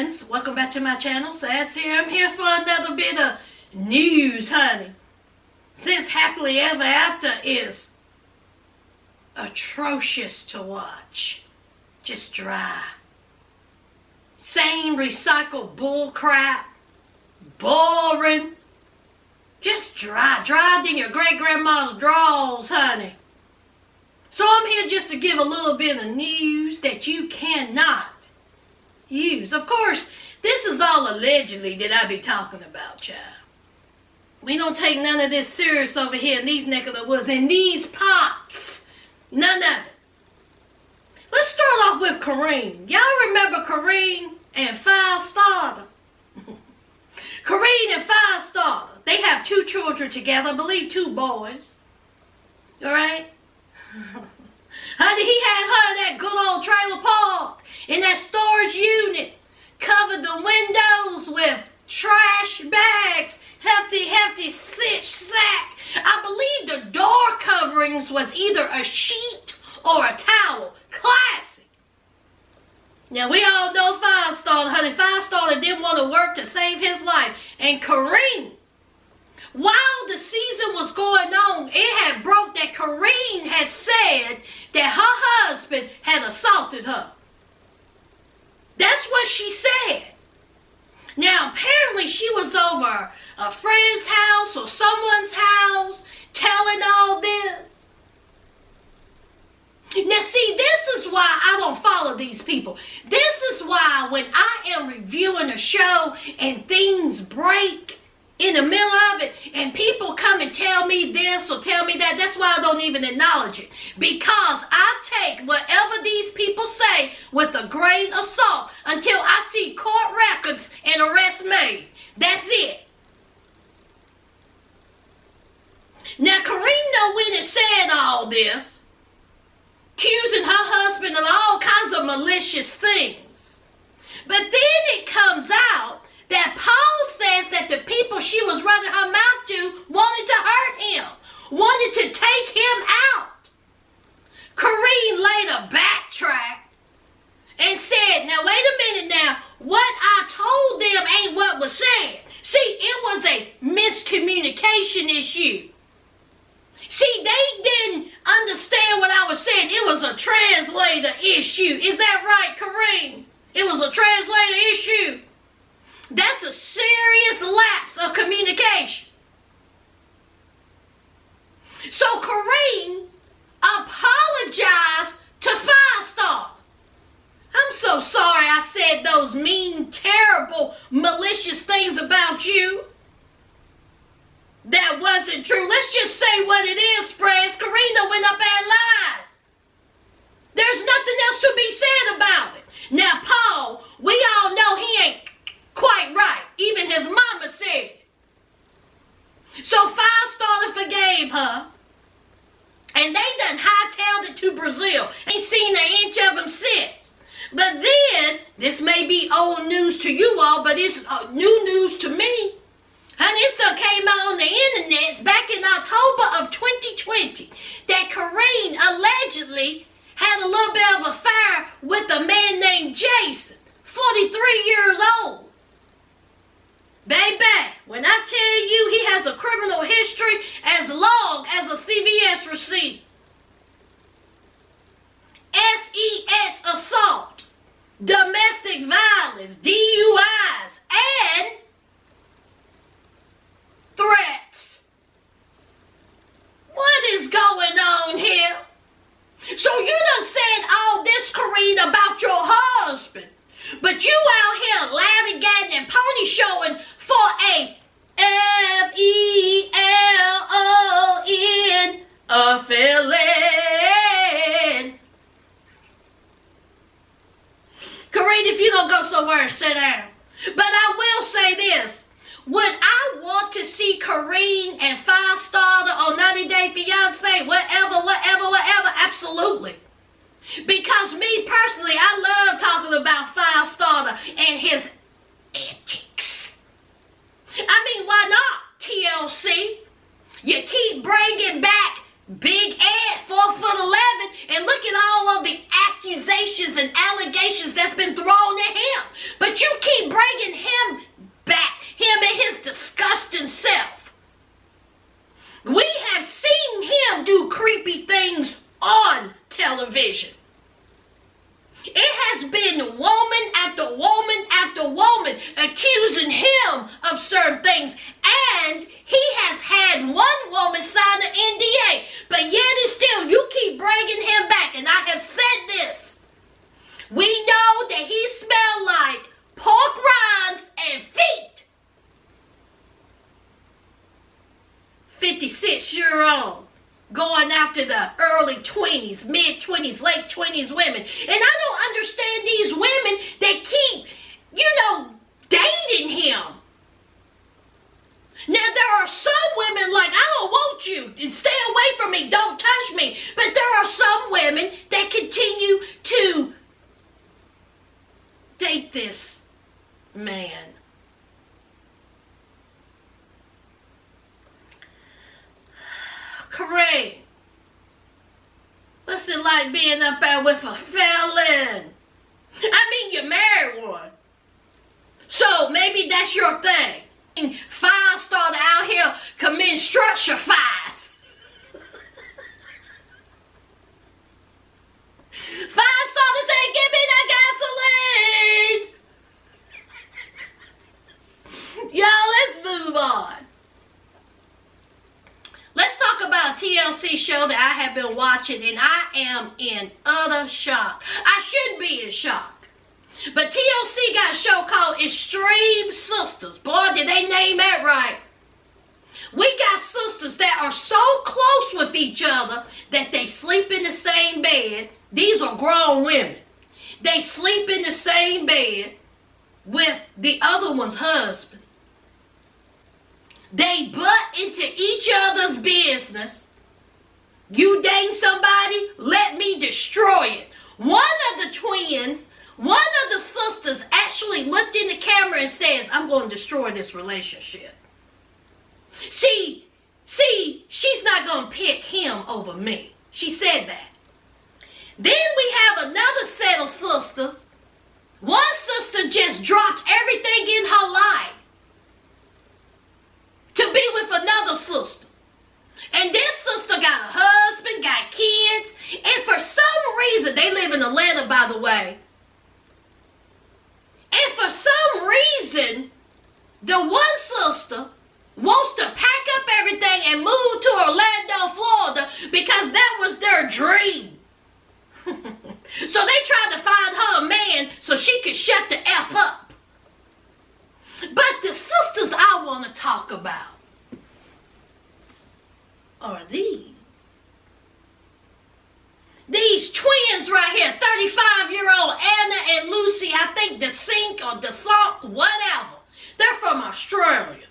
friends, welcome back to my channel. Sass here. I'm here for another bit of news, honey. Since Happily Ever After is atrocious to watch, just dry, same recycled bull crap, boring, just drier than your great grandma's drawers, honey. So I'm here just to give a little bit of news that you cannot use. Of course, this is all allegedly that I be talking about, child. We don't take none of this serious over here in these neck of the woods, in these parts. None of it. Let's start off with Karine. Y'all remember Kareem and Five Star? Karine and Five Star. They have 2 children together, I believe 2 boys. Alright? Honey, he had her in that good old trailer park, in that storage unit, covered the windows with trash bags, hefty sack. I believe the door coverings was either a sheet or a towel. Classic. Now, we all know Five Star, honey. Five Star didn't want to work to save his life. And Karine, while the season was going on, it had broke that Karine had said that her husband had assaulted her. That's what she said. Now, apparently she was over a friend's house or someone's house telling all this. Now, see, this is why I don't follow these people. This is why when I am reviewing a show and things break in the middle of it, and people come and tell me this or tell me that, that's why I don't even acknowledge it. Because I take whatever these people say with a grain of salt until I see court records and arrests made. That's it. Now, Karine went and said all this, accusing her husband of all kinds of malicious things. But then it comes out that Paul says that the people she was running her mouth to wanted to hurt him, wanted to take him out. Karine later backtracked and said, now wait a minute now, what I told them ain't what was said. See, it was a miscommunication issue. See, they didn't understand what I was saying. It was a translator issue. Is that right, Karine? It was a translator issue. That's a serious lapse of communication. So Karine apologized to Five Star. I'm so sorry I said those mean, terrible, malicious things about you. That wasn't true. Let's just say what it is, friends. Karine went up and lied. There's nothing else to be said about it. Now, Paul, we all know he ain't quite right. Even his mama said it. So Five Star forgave her. And they done hightailed it to Brazil. Ain't seen an inch of him since. But then, this may be old news to you all, but it's new news to me. Honey, it still came out on the internet back in October of 2020 that Karine allegedly had a little bit of a affair with a man named Jason, 43 years old. Baby, when I tell you he has a criminal history as long as a CVS receipt. SEX assault, domestic violence, DUIs, and threats. What is going on here? So you done said all this, Karine, about your husband. But you out here laddy-gadding and pony showing for a F-E-L-O-N affiliate. Karine, if you don't go somewhere, sit down. But I will say this. Would I want to see Karine and Five Star on 90 Day Fiancé, whatever? Absolutely. Because me personally, I love talking about Five Star and his antics. I mean, why not, TLC? You keep bringing back Big Ed, 4'11", and look at all of the accusations accusations and allegations that's been thrown at him. But you keep bringing him back, him and his disgusting self. We have seen him do creepy things on television. It has been woman after woman after woman accusing him of certain things. And he has had one woman sign an NDA. But yet and still, you keep bringing him back. And I have said this. We know that he smelled like pork rinds and feet. 56-year-old. Going after the early 20s, mid-20s, late 20s women. And I don't understand these women that keep, dating him. Now, there are some women like, I don't want you. Stay away from me. Don't touch me. But there are some women that continue to date this man. Kareem, what's it like being up there with a felon? I mean, you married one. So maybe that's your thing. 5 Star out here committing structure fires. 5 Star to say, give me that gasoline. Y'all, let's move on. Let's talk about a TLC show that I have been watching, and I am in utter shock. I shouldn't be in shock. But TLC got a show called Extreme Sisters. Boy, did they name that right. We got sisters that are so close with each other that they sleep in the same bed. These are grown women. They sleep in the same bed with the other one's husband. They butt into each other's business. You dating somebody? Let me destroy it. One of the twins, one of the sisters actually looked in the camera and says, I'm going to destroy this relationship. See, she's not going to pick him over me. She said that. Then we have another set of sisters. One sister just dropped everything in her life to be with another sister. And this sister got a husband, got kids, and for some reason, they live in Atlanta, by the way. And for some reason, the one sister wants to pack up everything and move to Orlando, Florida, because that was their dream. So they tried to find her a man so she could shut the F up. But the sisters I want to talk about are these. These twins right here, 35-year-old Anna and Lucy, I think DeSink or DeSont, whatever. They're from Australia.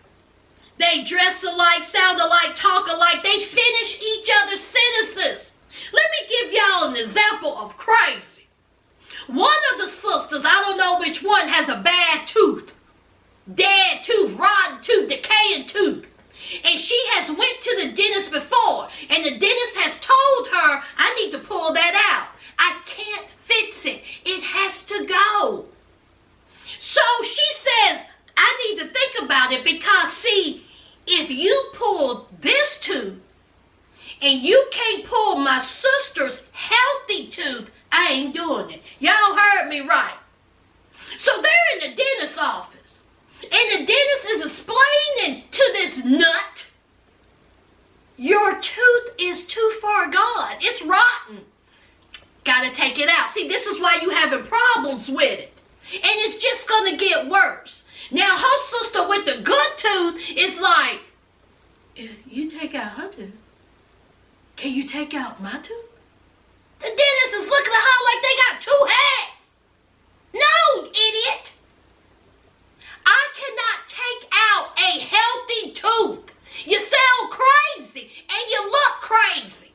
They dress alike, sound alike, talk alike. They finish each other's sentences. Let me give y'all an example of crazy. One of the sisters, I don't know which one, has a bad tooth. Dead tooth, rotten tooth, decaying tooth. And she has went to the dentist before. And the dentist has told her, I need to pull that out. I can't fix it. It has to go. So she says, I need to think about it because, see, if you pull this tooth and you can't pull my sister's healthy tooth, I ain't doing it. Y'all heard me right. So they're in the dentist's office. And the dentist is explaining to this nut, your tooth is too far gone. It's rotten. Gotta take it out. See, this is why you having problems with it. And it's just gonna get worse. Now, her sister with the good tooth is like, if you take out her tooth, can you take out my tooth? The dentist is looking at her like they got two heads. No, idiot. I cannot take out a healthy tooth. You sound crazy and you look crazy.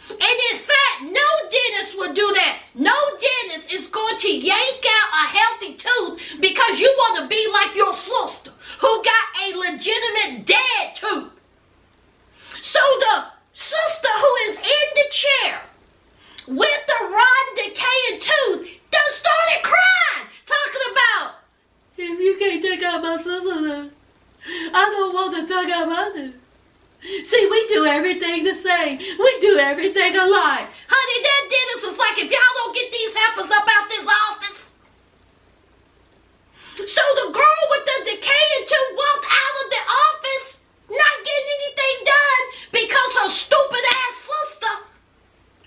And in fact, no dentist will do that. No dentist is going to yank out a healthy tooth because you want to be like your sister who got a legitimate dead tooth. So the sister who is in the chair with the rotten, decaying tooth done started crying, talking about, if you can't take out my sister, I don't want to take out my tooth. See, we do everything the same. We do everything alike. Honey, that dentist was like, if y'all don't get these heifers up out this office. So the girl with the decaying tooth walked out of the office, not getting anything done because her stupid ass sister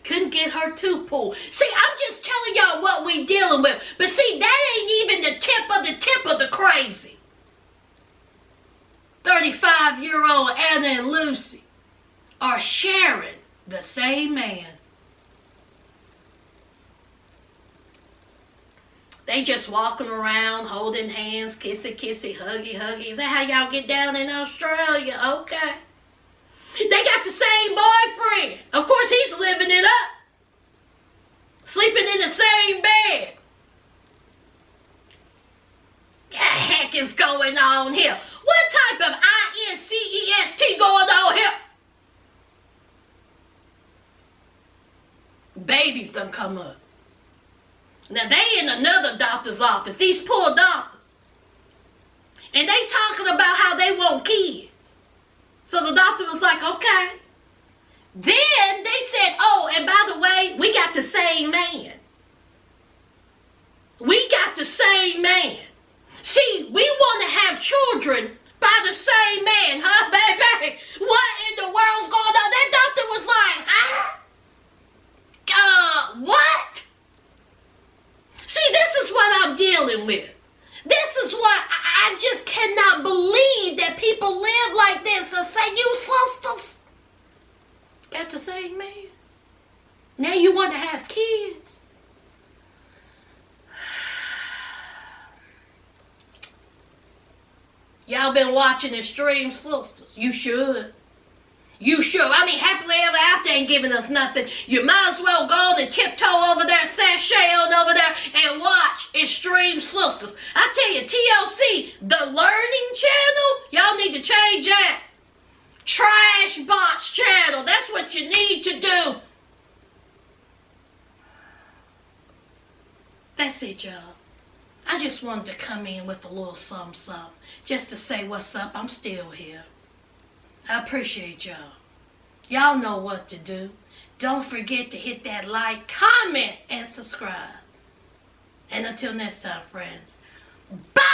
couldn't get her tooth pulled. See, I'm just telling y'all what we dealing with. But see, that ain't even the tip of the crazy. 35-year-old Anna and Lucy are sharing the same man. They just walking around, holding hands, kissy, kissy, huggy, huggy. Is that how y'all get down in Australia? Okay. They got the same boyfriend. Of course, he's living it up. Sleeping in the same bed. What the heck is going on here? What type of INCEST going on here? Babies done come up. Now they in another doctor's office, these poor doctors. And they talking about how they want kids. So the doctor was like, okay. Then they said, oh, and by the way, we got the same man. We got the same man. See, we want to have children by the same man, huh, baby? What in the world's going on? That doctor was like, huh? What? See, this is what I'm dealing with. This is what I just cannot believe that people live like this. To say, you sisters got the same man. Now you want to have kids. Y'all been watching Extreme Sisters. You should. You should. I mean, Happily Ever After ain't giving us nothing. You might as well go on and tiptoe over there, sashay on over there, and watch Extreme Sisters. I tell you, TLC, the Learning Channel, y'all need to change that. Trash Box Channel. That's what you need to do. That's it, y'all. I just wanted to come in with a little something, just to say what's up. I'm still here. I appreciate y'all. Y'all know what to do. Don't forget to hit that like, comment, and subscribe. And until next time, friends. Bye!